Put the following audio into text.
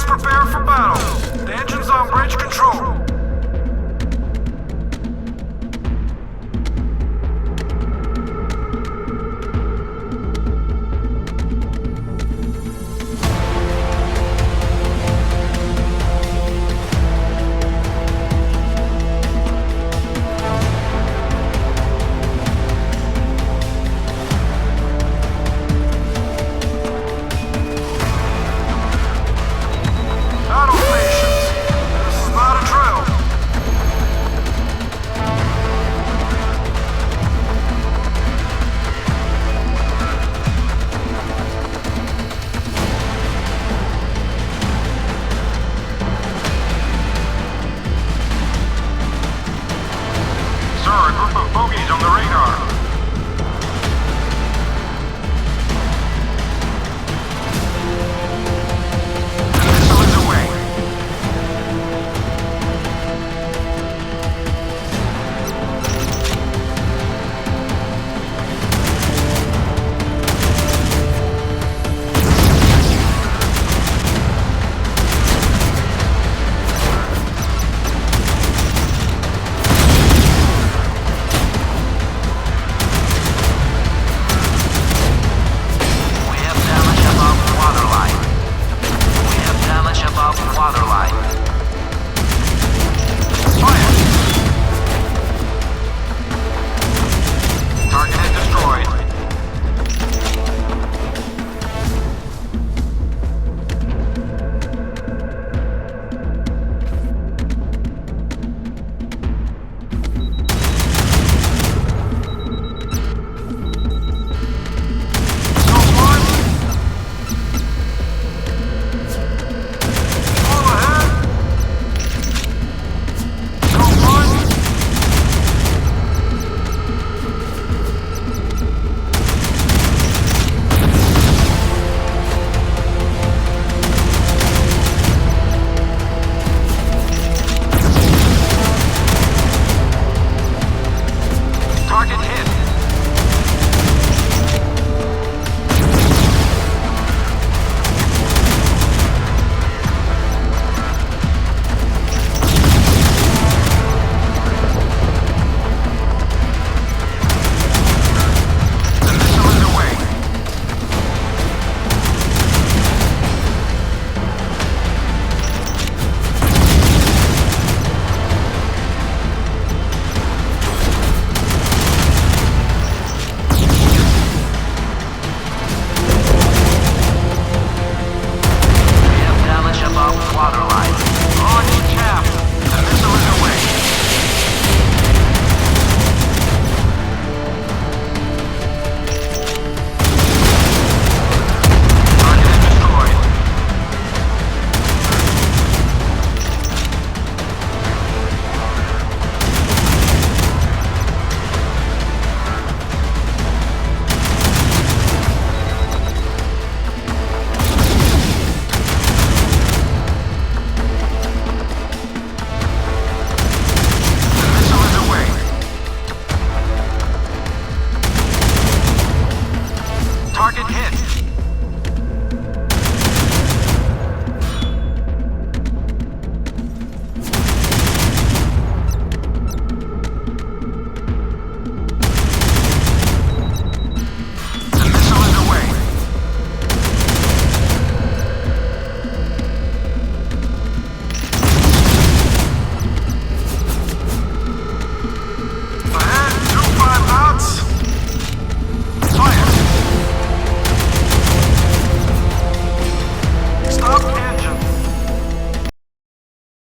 Pilots prepare for battle. The engine's on bridge control. Battle stations. This is not a drill. Sir, a group of bogies on the radar. The missile is away. We have damage above waterline. We have damage above waterline. Fire! Target is destroyed. Zone 1. All ahead. Zone 1. Target hit. The missile is away. We have damage above waterline. Launch cap. The missile is away. Target is destroyed. The missile is away. Target hit.